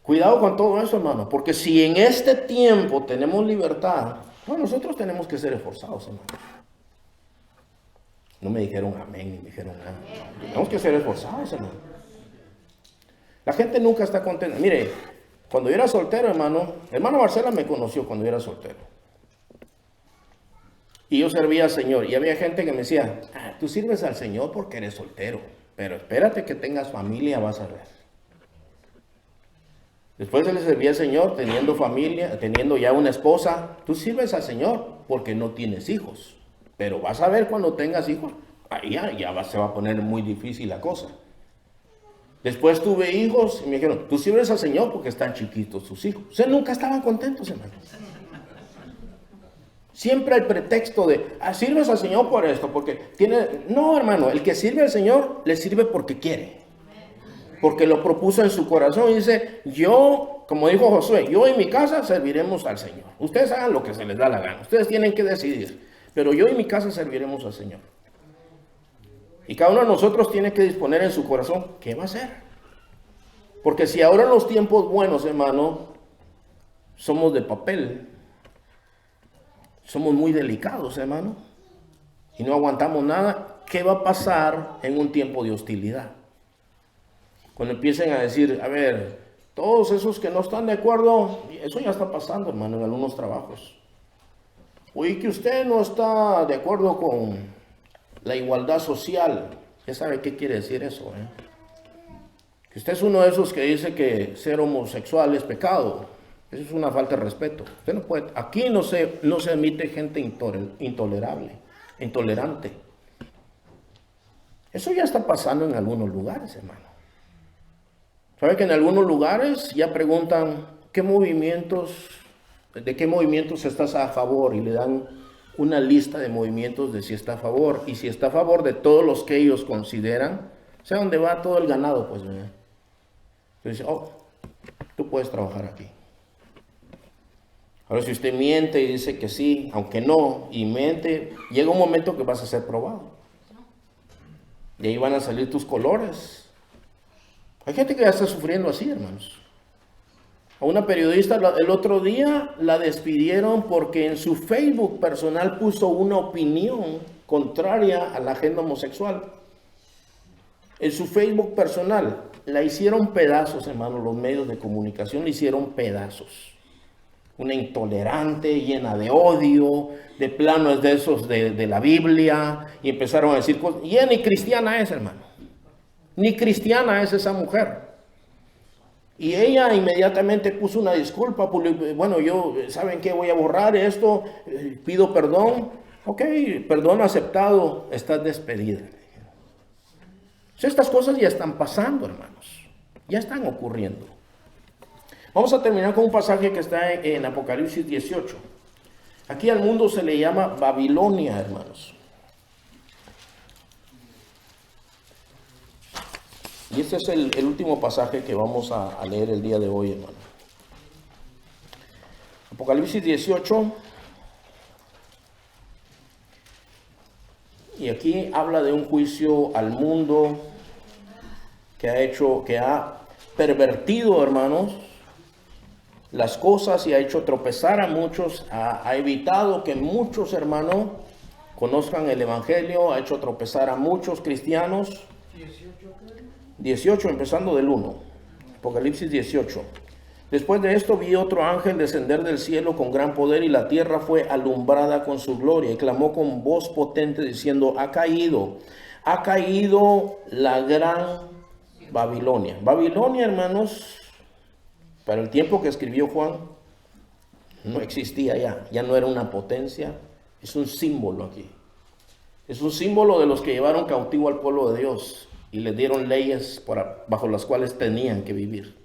Speaker 1: Cuidado con todo eso, hermano. Porque si en este tiempo tenemos libertad, bueno, nosotros tenemos que ser esforzados, hermano. No me dijeron amén, ni me dijeron nada. Tenemos que ser esforzados, hermano. La gente nunca está contenta. Mire, cuando yo era soltero, hermano Marcela me conoció cuando yo era soltero. Y yo servía al Señor. Y había gente que me decía, tú sirves al Señor porque eres soltero. Pero espérate que tengas familia, vas a ver. Después se le servía al Señor teniendo familia, teniendo ya una esposa. Tú sirves al Señor porque no tienes hijos. Pero vas a ver cuando tengas hijos, ahí se va a poner muy difícil la cosa. Después tuve hijos y me dijeron, tú sirves al Señor porque están chiquitos tus hijos. Ustedes nunca estaban contentos, hermano. Siempre hay pretexto de, sirves al Señor por esto, porque tiene... No, hermano, el que sirve al Señor le sirve porque quiere. Porque lo propuso en su corazón y dice, yo, como dijo Josué, yo y mi casa serviremos al Señor. Ustedes hagan lo que se les da la gana. Ustedes tienen que decidir. Pero yo y mi casa serviremos al Señor. Y cada uno de nosotros tiene que disponer en su corazón, ¿qué va a hacer? Porque si ahora en los tiempos buenos, hermano, somos de papel, somos muy delicados, hermano, y no aguantamos nada, ¿qué va a pasar en un tiempo de hostilidad? Cuando empiecen a decir, a ver, todos esos que no están de acuerdo, eso ya está pasando, hermano, en algunos trabajos. Oye, que usted no está de acuerdo con la igualdad social. Ya sabe qué quiere decir eso, Que usted es uno de esos que dice que ser homosexual es pecado. Eso es una falta de respeto. Usted no puede, aquí no se admite gente intolerante. Eso ya está pasando en algunos lugares, hermano. ¿Sabe que en algunos lugares ya preguntan de qué movimientos estás a favor? Y le dan una lista de movimientos de si está a favor. Y si está a favor de todos los que ellos consideran, o sea, dónde va todo el ganado, pues, ¿verdad? Entonces, tú puedes trabajar aquí. Ahora, si usted miente y dice que sí, aunque no, y miente, llega un momento que vas a ser probado. Y ahí van a salir tus colores. Hay gente que ya está sufriendo así, hermanos. A una periodista el otro día la despidieron porque en su Facebook personal puso una opinión contraria a la agenda homosexual. En su Facebook personal la hicieron pedazos, hermano, los medios de comunicación le hicieron pedazos. Una intolerante, llena de odio, de planos de esos de la Biblia, y empezaron a decir cosas. Y ella ni cristiana es, hermano. Ni cristiana es esa mujer. Y ella inmediatamente puso una disculpa. Bueno, ¿saben qué? Voy a borrar esto, pido perdón. Ok, perdón aceptado, estás despedida. Estas cosas ya están pasando, hermanos. Ya están ocurriendo. Vamos a terminar con un pasaje que está en Apocalipsis 18. Aquí al mundo se le llama Babilonia, hermanos. Y este es el último pasaje que vamos a leer el día de hoy, hermano. Apocalipsis 18. Y aquí habla de un juicio al mundo que ha pervertido, hermanos, las cosas y ha hecho tropezar a muchos, ha evitado que muchos, hermanos, conozcan el Evangelio, ha hecho tropezar a muchos cristianos. 18, empezando del 1, Apocalipsis 18. Después de esto vi otro ángel descender del cielo con gran poder y la tierra fue alumbrada con su gloria y clamó con voz potente diciendo, ha caído la gran Babilonia. Babilonia, hermanos, para el tiempo que escribió Juan, no existía ya no era una potencia, es un símbolo aquí. Es un símbolo de los que llevaron cautivo al pueblo de Dios y les dieron leyes bajo las cuales tenían que vivir.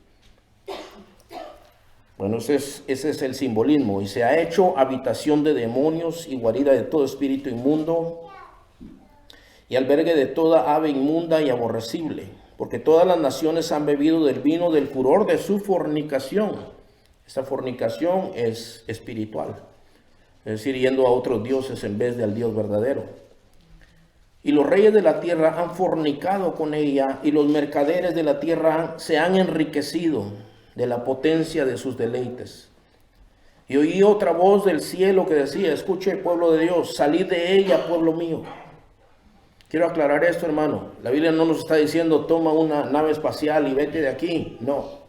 Speaker 1: Bueno, ese es el simbolismo. Y se ha hecho habitación de demonios y guarida de todo espíritu inmundo y albergue de toda ave inmunda y aborrecible, porque todas las naciones han bebido del vino del furor de su fornicación. Esta fornicación es espiritual, es decir, yendo a otros dioses en vez del Dios verdadero. Y los reyes de la tierra han fornicado con ella, y los mercaderes de la tierra se han enriquecido de la potencia de sus deleites. Y oí otra voz del cielo que decía, escuche, pueblo de Dios, salid de ella, pueblo mío. Quiero aclarar esto, hermano. La Biblia no nos está diciendo, toma una nave espacial y vete de aquí. No.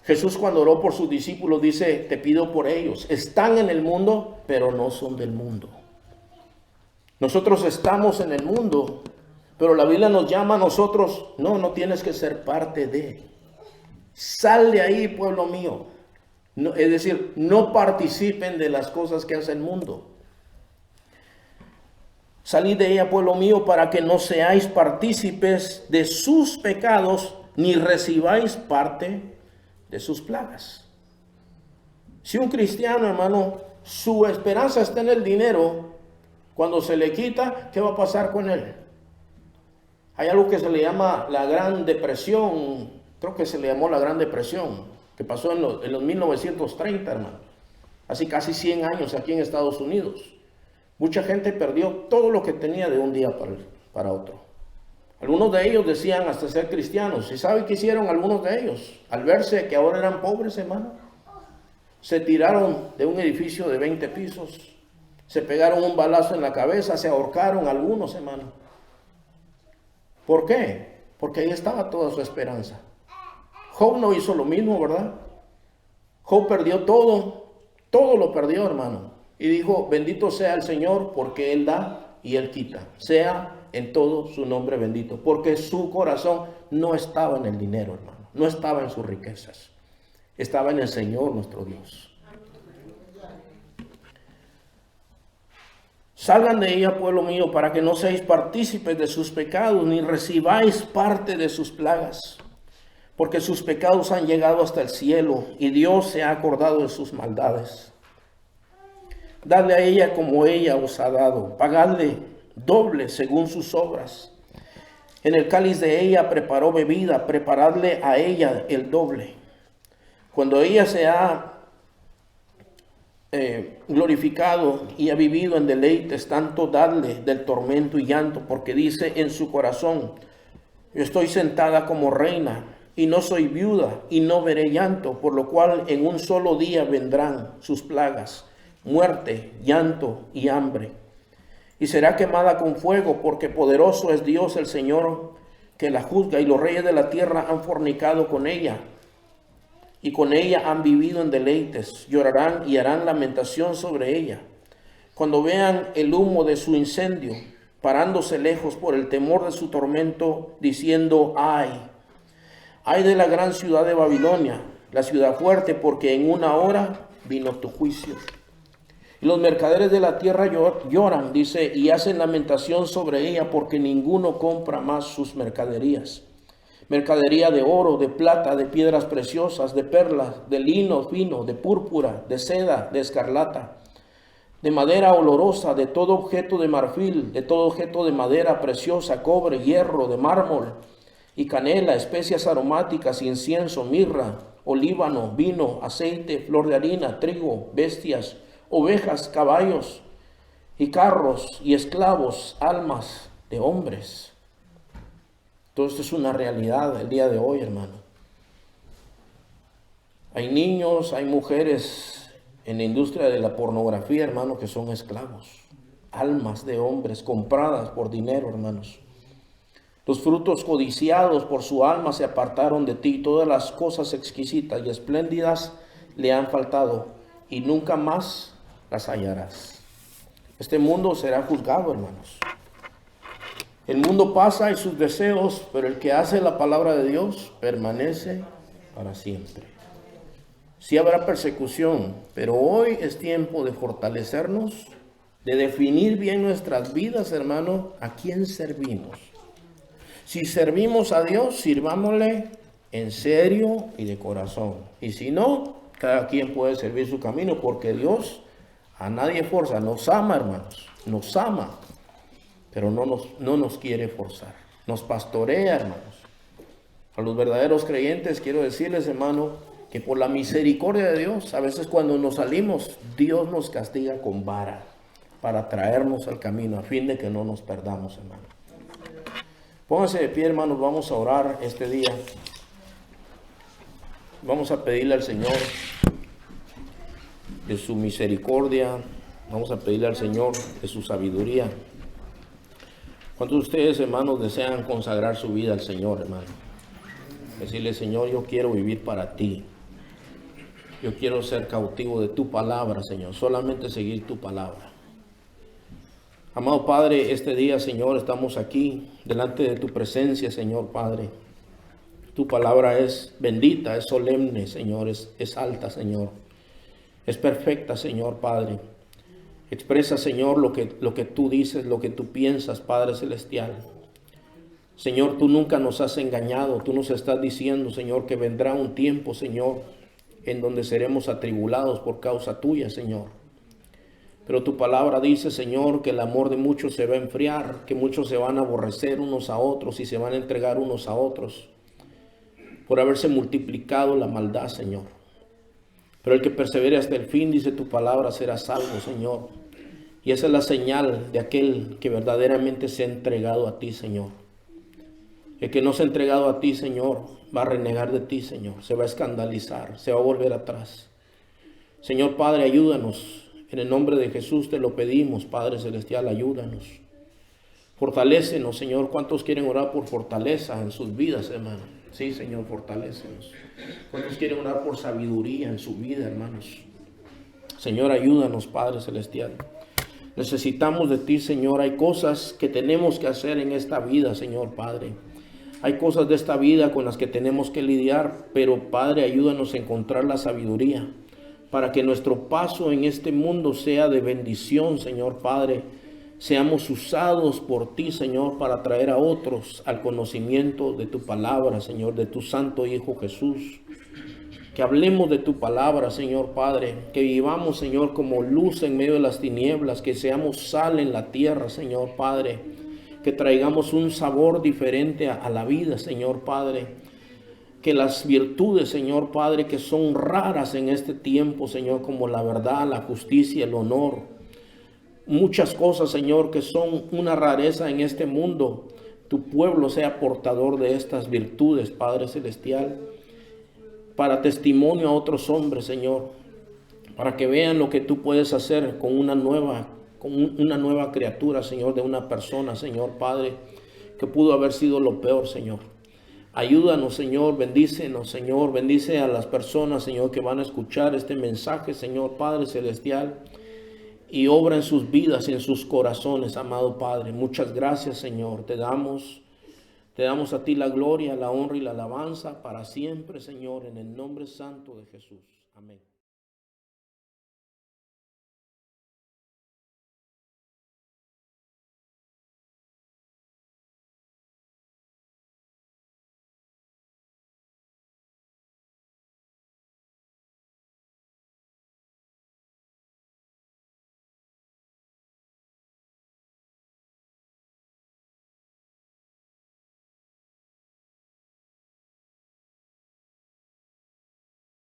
Speaker 1: Jesús cuando oró por sus discípulos dice, te pido por ellos. Están en el mundo, pero no son del mundo. Nosotros estamos en el mundo, pero la Biblia nos llama a nosotros, no tienes que ser parte de. Sal de ahí, pueblo mío. No, es decir, no participen de las cosas que hace el mundo. Salid de ella, pueblo mío, para que no seáis partícipes de sus pecados, ni recibáis parte de sus plagas. Si un cristiano, hermano, su esperanza está en el dinero, cuando se le quita, ¿qué va a pasar con él? Hay algo que se le llama la Gran Depresión, creo que se le llamó la Gran Depresión, que pasó en los 1930, hermano. Hace casi 100 años aquí en Estados Unidos. Mucha gente perdió todo lo que tenía de un día para otro. Algunos de ellos decían hasta ser cristianos. ¿Y sabe qué hicieron algunos de ellos? Al verse que ahora eran pobres, hermano, se tiraron de un edificio de 20 pisos, se pegaron un balazo en la cabeza, se ahorcaron algunos, hermano. ¿Por qué? Porque ahí estaba toda su esperanza. Job no hizo lo mismo, ¿verdad? Job perdió todo lo perdió, hermano. Y dijo, bendito sea el Señor, porque Él da y Él quita. Sea en todo su nombre bendito. Porque su corazón no estaba en el dinero, hermano. No estaba en sus riquezas. Estaba en el Señor nuestro Dios. Salgan de ella, pueblo mío, para que no seáis partícipes de sus pecados, ni recibáis parte de sus plagas. Porque sus pecados han llegado hasta el cielo, y Dios se ha acordado de sus maldades. Dadle a ella como ella os ha dado, pagadle doble según sus obras. En el cáliz de ella preparó bebida, preparadle a ella el doble. Cuando ella se ha glorificado y ha vivido en deleites, tanto dadle del tormento y llanto, porque dice en su corazón, yo estoy sentada como reina, y no soy viuda, y no veré llanto, por lo cual en un solo día vendrán sus plagas, muerte, llanto y hambre. Y será quemada con fuego, porque poderoso es Dios el Señor que la juzga, y los reyes de la tierra han fornicado con ella, y con ella han vivido en deleites. Llorarán y harán lamentación sobre ella, cuando vean el humo de su incendio, parándose lejos por el temor de su tormento, diciendo, ay de la gran ciudad de Babilonia, la ciudad fuerte, porque en una hora vino tu juicio. Y los mercaderes de la tierra lloran, dice, y hacen lamentación sobre ella, porque ninguno compra más sus mercaderías. Mercadería de oro, de plata, de piedras preciosas, de perlas, de lino fino, de púrpura, de seda, de escarlata, de madera olorosa, de todo objeto de marfil, de todo objeto de madera preciosa, cobre, hierro, de mármol y canela, especias aromáticas, incienso, mirra, olíbano, vino, aceite, flor de harina, trigo, bestias, ovejas, caballos y carros y esclavos, almas de hombres. Todo esto es una realidad el día de hoy, hermano. Hay niños, hay mujeres en la industria de la pornografía, hermano, que son esclavos. Almas de hombres compradas por dinero, hermanos. Los frutos codiciados por su alma se apartaron de ti. Todas las cosas exquisitas y espléndidas le han faltado, y nunca más las hallarás. Este mundo será juzgado, hermanos. El mundo pasa y sus deseos, pero el que hace la palabra de Dios permanece para siempre. Sí habrá persecución, pero hoy es tiempo de fortalecernos, de definir bien nuestras vidas, hermano, a quién servimos. Si servimos a Dios, sirvámosle en serio y de corazón. Y si no, cada quien puede servir su camino, porque Dios a nadie forza, nos ama, hermanos, nos ama. Pero no nos quiere forzar, nos pastorea, hermanos. A los verdaderos creyentes quiero decirles, hermano, que por la misericordia de Dios, a veces cuando nos salimos, Dios nos castiga con vara para traernos al camino, a fin de que no nos perdamos, hermano. Pónganse de pie, hermanos, vamos a orar este día. Vamos a pedirle al Señor de su misericordia, vamos a pedirle al Señor de su sabiduría. ¿Cuántos de ustedes, hermanos, desean consagrar su vida al Señor, hermano? Decirle, Señor, yo quiero vivir para ti. Yo quiero ser cautivo de tu palabra, Señor. Solamente seguir tu palabra. Amado Padre, este día, Señor, estamos aquí delante de tu presencia, Señor Padre. Tu palabra es bendita, es solemne, Señor, es alta, Señor. Es perfecta, Señor Padre. Expresa, Señor, lo que tú dices, lo que tú piensas, Padre Celestial. Señor, tú nunca nos has engañado. Tú nos estás diciendo, Señor, que vendrá un tiempo, Señor, en donde seremos atribulados por causa tuya, Señor. Pero tu palabra dice, Señor, que el amor de muchos se va a enfriar, que muchos se van a aborrecer unos a otros y se van a entregar unos a otros por haberse multiplicado la maldad, Señor. Pero el que persevere hasta el fin, dice tu palabra, será salvo, Señor. Y esa es la señal de aquel que verdaderamente se ha entregado a ti, Señor. El que no se ha entregado a ti, Señor, va a renegar de ti, Señor. Se va a escandalizar, se va a volver atrás. Señor Padre, ayúdanos. En el nombre de Jesús te lo pedimos, Padre Celestial, ayúdanos. Fortalécenos, Señor. ¿Cuántos quieren orar por fortaleza en sus vidas, hermano? Sí, Señor, fortalécenos. ¿Cuántos quieren orar por sabiduría en su vida, hermanos? Señor, ayúdanos, Padre Celestial. Necesitamos de ti, Señor. Hay cosas que tenemos que hacer en esta vida, Señor Padre. Hay cosas de esta vida con las que tenemos que lidiar, pero Padre, ayúdanos a encontrar la sabiduría para que nuestro paso en este mundo sea de bendición, Señor Padre. Seamos usados por ti, Señor, para traer a otros al conocimiento de tu palabra, Señor, de tu santo Hijo Jesús. Que hablemos de tu palabra, Señor Padre. Que vivamos, Señor, como luz en medio de las tinieblas. Que seamos sal en la tierra, Señor Padre. Que traigamos un sabor diferente a la vida, Señor Padre. Que las virtudes, Señor Padre, que son raras en este tiempo, Señor, como la verdad, la justicia, el honor. Muchas cosas, Señor, que son una rareza en este mundo. Tu pueblo sea portador de estas virtudes, Padre Celestial. Para testimonio a otros hombres, Señor. Para que vean lo que tú puedes hacer con una nueva criatura, Señor, de una persona, Señor Padre, que pudo haber sido lo peor, Señor. Ayúdanos, Señor, bendícenos, Señor, bendice a las personas, Señor, que van a escuchar este mensaje, Señor Padre Celestial, y obra en sus vidas y en sus corazones, amado Padre. Muchas gracias, Señor, te damos a ti la gloria, la honra y la alabanza para siempre, Señor, en el nombre santo de Jesús. Amén.